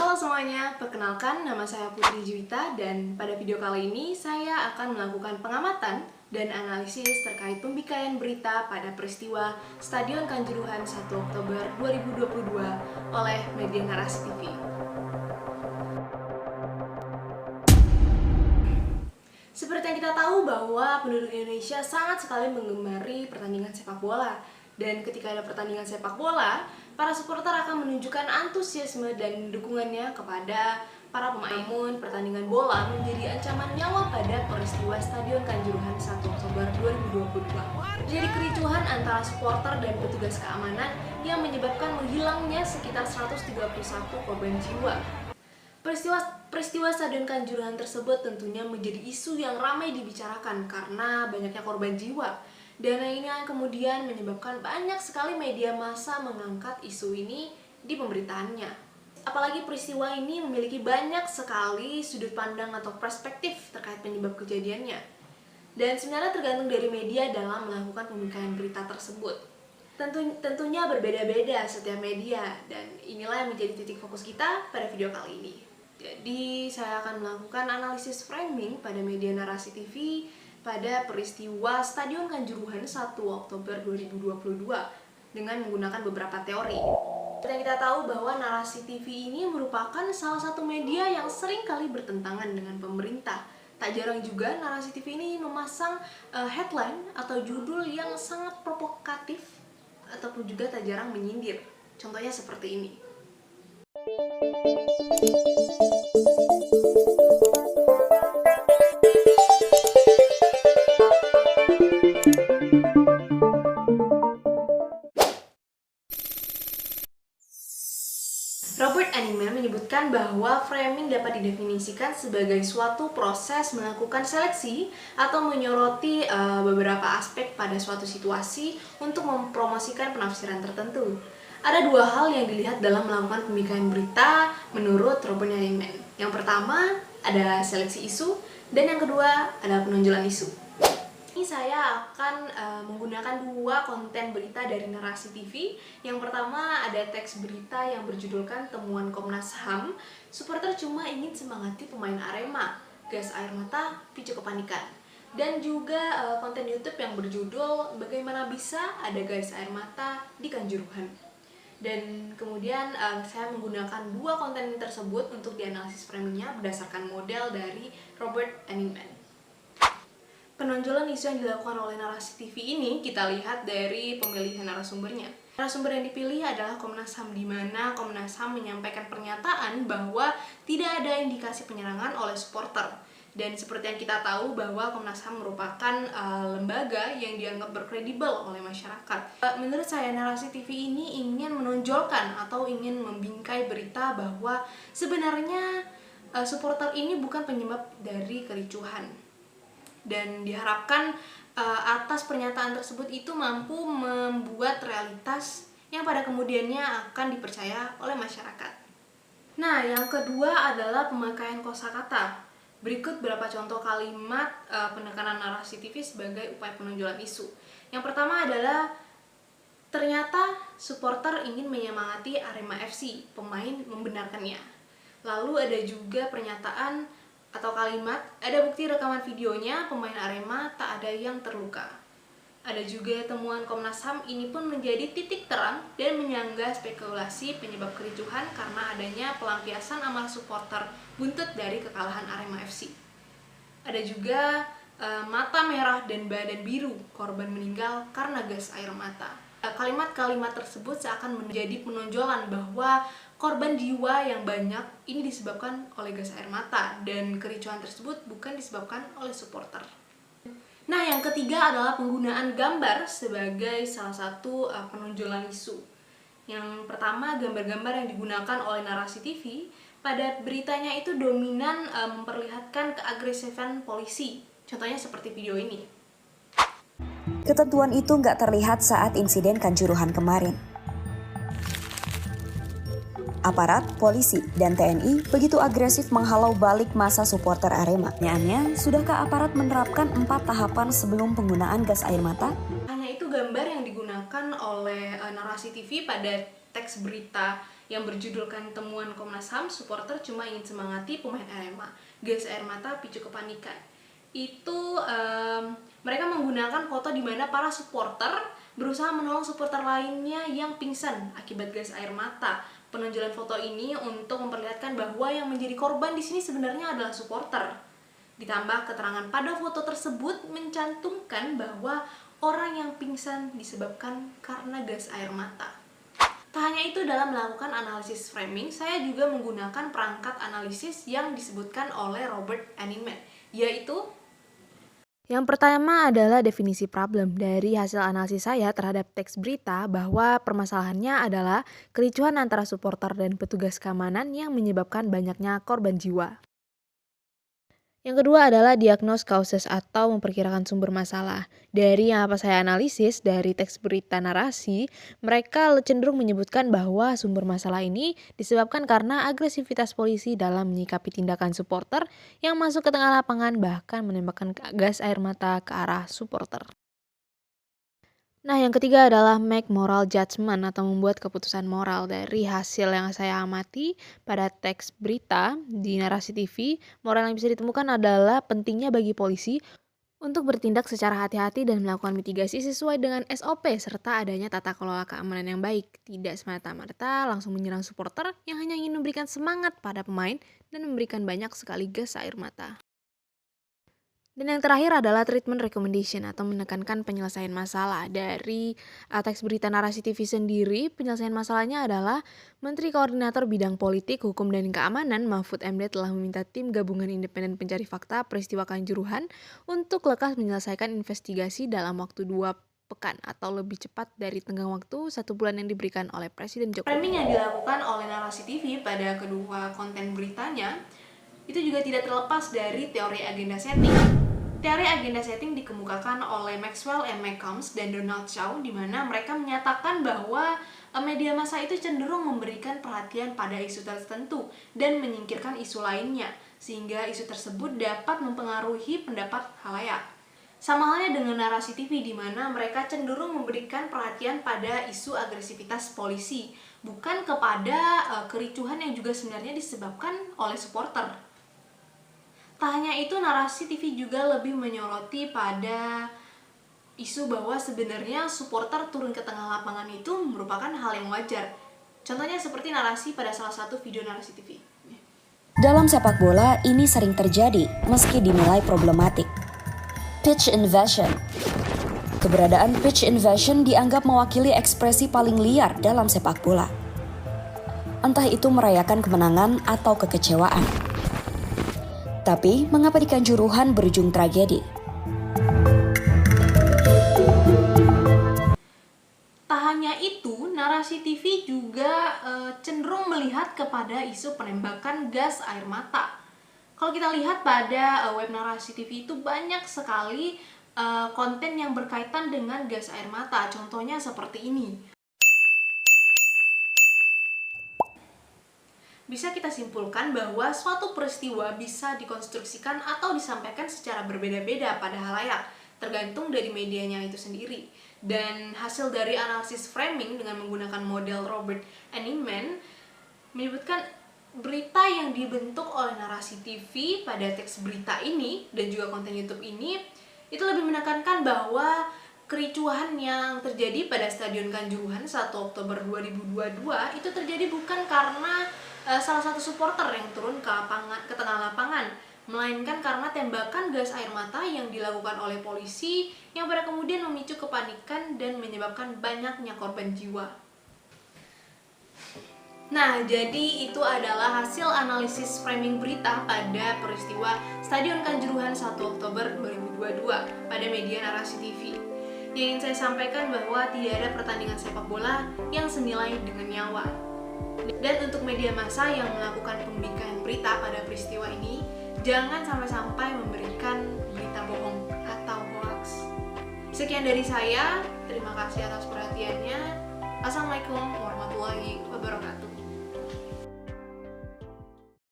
Halo semuanya, perkenalkan nama saya Putri Juwita dan pada video kali ini saya akan melakukan pengamatan dan analisis terkait pembikaian berita pada peristiwa Stadion Kanjuruhan 1 Oktober 2022 oleh media Narasi TV. Seperti yang kita tahu bahwa penduduk Indonesia sangat sekali menggemari pertandingan sepak bola. Dan ketika ada pertandingan sepak bola, para supporter akan menunjukkan antusiasme dan dukungannya kepada para pemain. Namun, pertandingan bola menjadi ancaman nyawa pada peristiwa Stadion Kanjuruhan 1 Oktober 2022. Jadi kericuhan antara supporter dan petugas keamanan yang menyebabkan menghilangnya sekitar 131 korban jiwa. Peristiwa Stadion Kanjuruhan tersebut tentunya menjadi isu yang ramai dibicarakan karena banyaknya korban jiwa. Dan ini kemudian menyebabkan banyak sekali media massa mengangkat isu ini di pemberitaannya. Apalagi peristiwa ini memiliki banyak sekali sudut pandang atau perspektif terkait penyebab kejadiannya. Dan sebenarnya tergantung dari media dalam melakukan pembikaian berita tersebut. Tentunya berbeda-beda setiap media, dan inilah yang menjadi titik fokus kita pada video kali ini. Jadi saya akan melakukan analisis framing pada media Narasi TV pada peristiwa Stadion Kanjuruhan 1 Oktober 2022 dengan menggunakan beberapa teori. Dan kita tahu bahwa Narasi TV ini merupakan salah satu media yang sering kali bertentangan dengan pemerintah. Tak jarang juga Narasi TV ini memasang headline atau judul yang sangat provokatif ataupun juga tak jarang menyindir. Contohnya seperti ini. Robert Enigman menyebutkan bahwa framing dapat didefinisikan sebagai suatu proses melakukan seleksi atau menyoroti beberapa aspek pada suatu situasi untuk mempromosikan penafsiran tertentu. Ada dua hal yang dilihat dalam melakukan pembikaian berita menurut Robert Enigman. Yang pertama ada seleksi isu, dan yang kedua adalah penonjolan isu. Ini saya akan menggunakan dua konten berita dari Narasi TV. Yang pertama ada teks berita yang berjudulkan Temuan Komnas HAM, supporter cuma ingin semangati pemain Arema, gas air mata picu kepanikan. Dan juga konten YouTube yang berjudul Bagaimana Bisa Ada Gas Air Mata di Kanjuruhan. Dan kemudian saya menggunakan dua konten tersebut untuk dianalisis framingnya berdasarkan model dari Robert Enigman. Penonjolan isu yang dilakukan oleh Narasi TV ini kita lihat dari pemilihan narasumbernya. Narasumber yang dipilih adalah Komnas HAM, di mana Komnas HAM menyampaikan pernyataan bahwa tidak ada indikasi penyerangan oleh supporter. Dan seperti yang kita tahu bahwa Komnas HAM merupakan lembaga yang dianggap berkredibel oleh masyarakat. Menurut saya Narasi TV ini ingin menonjolkan atau ingin membingkai berita bahwa sebenarnya supporter ini bukan penyebab dari kericuhan. Dan diharapkan atas pernyataan tersebut itu mampu membuat realitas yang pada kemudiannya akan dipercaya oleh masyarakat. Nah, yang kedua adalah pemakaian kosakata. Berikut beberapa contoh kalimat penekanan Narasi TV sebagai upaya penonjolan isu. Yang pertama adalah ternyata supporter ingin menyemangati Arema FC, pemain membenarkannya. Lalu ada juga pernyataan atau kalimat, ada bukti rekaman videonya, pemain Arema tak ada yang terluka. Ada juga temuan Komnas HAM, ini pun menjadi titik terang dan menyanggah spekulasi penyebab kericuhan karena adanya pelampiasan amal supporter buntut dari kekalahan Arema FC. Ada juga mata merah dan badan biru, korban meninggal karena gas air mata. Kalimat-kalimat tersebut seakan menjadi penonjolan bahwa korban jiwa yang banyak ini disebabkan oleh gas air mata, dan kericuhan tersebut bukan disebabkan oleh supporter. Nah, yang ketiga adalah penggunaan gambar sebagai salah satu penonjolan isu. Yang pertama, gambar-gambar yang digunakan oleh Narasi TV pada beritanya itu dominan memperlihatkan keagresifan polisi. Contohnya seperti video ini. Ketentuan itu nggak terlihat saat insiden Kanjuruhan kemarin. Aparat, polisi, dan TNI begitu agresif menghalau balik massa supporter Arema. Pertanyaannya, sudahkah aparat menerapkan 4 tahapan sebelum penggunaan gas air mata? Hanya itu gambar yang digunakan oleh Narasi TV pada teks berita yang berjudulkan Temuan Komnas HAM, supporter cuma ingin semangati pemain Arema, gas air mata picu kepanikan. Itu mereka menggunakan foto di mana para supporter berusaha menolong supporter lainnya yang pingsan akibat gas air mata. Penonjolan foto ini untuk memperlihatkan bahwa yang menjadi korban di sini sebenarnya adalah supporter. Ditambah keterangan pada foto tersebut mencantumkan bahwa orang yang pingsan disebabkan karena gas air mata. Tak hanya itu, dalam melakukan analisis framing, saya juga menggunakan perangkat analisis yang disebutkan oleh Robert Enninman, yaitu yang pertama adalah definisi problem. Dari hasil analisis saya terhadap teks berita bahwa permasalahannya adalah kericuhan antara supporter dan petugas keamanan yang menyebabkan banyaknya korban jiwa. Yang kedua adalah diagnose causes atau memperkirakan sumber masalah. Dari yang apa saya analisis dari teks berita narasi, mereka cenderung menyebutkan bahwa sumber masalah ini disebabkan karena agresivitas polisi dalam menyikapi tindakan supporter yang masuk ke tengah lapangan, bahkan menembakkan gas air mata ke arah supporter. Nah, yang ketiga adalah make moral judgment atau membuat keputusan moral. Dari hasil yang saya amati pada teks berita di narasi TV, moral yang bisa ditemukan adalah pentingnya bagi polisi untuk bertindak secara hati-hati dan melakukan mitigasi sesuai dengan SOP serta adanya tata kelola keamanan yang baik. Tidak semata-mata langsung menyerang supporter yang hanya ingin memberikan semangat pada pemain dan memberikan banyak sekali gas air mata. Dan yang terakhir adalah treatment recommendation atau menekankan penyelesaian masalah. Dari teks berita narasi TV sendiri, penyelesaian masalahnya adalah Menteri Koordinator Bidang Politik, Hukum dan Keamanan Mahfud MD telah meminta tim gabungan independen pencari fakta peristiwa Kanjuruhan untuk lekas menyelesaikan investigasi dalam waktu 2 pekan atau lebih cepat dari tenggang waktu 1 bulan yang diberikan oleh Presiden Jokowi. Framing yang dilakukan oleh narasi TV pada kedua konten beritanya itu juga tidak terlepas dari teori agenda setting. Teori agenda setting dikemukakan oleh Maxwell M. McCombs dan Donald Shaw, di mana mereka menyatakan bahwa media massa itu cenderung memberikan perhatian pada isu tertentu dan menyingkirkan isu lainnya, sehingga isu tersebut dapat mempengaruhi pendapat khalayak. Sama halnya dengan narasi TV, di mana mereka cenderung memberikan perhatian pada isu agresivitas polisi, bukan kepada kericuhan yang juga sebenarnya disebabkan oleh supporter. Tak hanya itu, narasi TV juga lebih menyoroti pada isu bahwa sebenarnya supporter turun ke tengah lapangan itu merupakan hal yang wajar. Contohnya seperti narasi pada salah satu video narasi TV. Dalam sepak bola, ini sering terjadi meski dinilai problematik. Pitch invasion. Keberadaan pitch invasion dianggap mewakili ekspresi paling liar dalam sepak bola. Entah itu merayakan kemenangan atau kekecewaan. Tapi, mengapa di Kanjuruhan berujung tragedi? Tak hanya itu, narasi TV juga cenderung melihat kepada isu penembakan gas air mata. Kalau kita lihat pada web narasi TV itu banyak sekali konten yang berkaitan dengan gas air mata. Contohnya seperti ini. Bisa kita simpulkan bahwa suatu peristiwa bisa dikonstruksikan atau disampaikan secara berbeda-beda pada halayak, tergantung dari medianya itu sendiri. Dan hasil dari analisis framing dengan menggunakan model Robert Enninman menyebutkan berita yang dibentuk oleh narasi TV pada teks berita ini dan juga konten YouTube ini itu lebih menekankan bahwa kericuhan yang terjadi pada Stadion Kanjuruhan 1 Oktober 2022 itu terjadi bukan karena salah satu supporter yang turun ke tengah lapangan, melainkan karena tembakan gas air mata yang dilakukan oleh polisi yang pada kemudian memicu kepanikan dan menyebabkan banyaknya korban jiwa. Nah, jadi itu adalah hasil analisis framing berita pada peristiwa Stadion Kanjuruhan 1 Oktober 2022 pada media narasi TV. Yang ingin saya sampaikan bahwa tidak ada pertandingan sepak bola yang senilai dengan nyawa. Dan untuk media massa yang melakukan pemberitaan berita pada peristiwa ini, jangan sampai-sampai memberikan berita bohong atau hoax. Sekian dari saya, terima kasih atas perhatiannya. Assalamualaikum warahmatullahi wabarakatuh.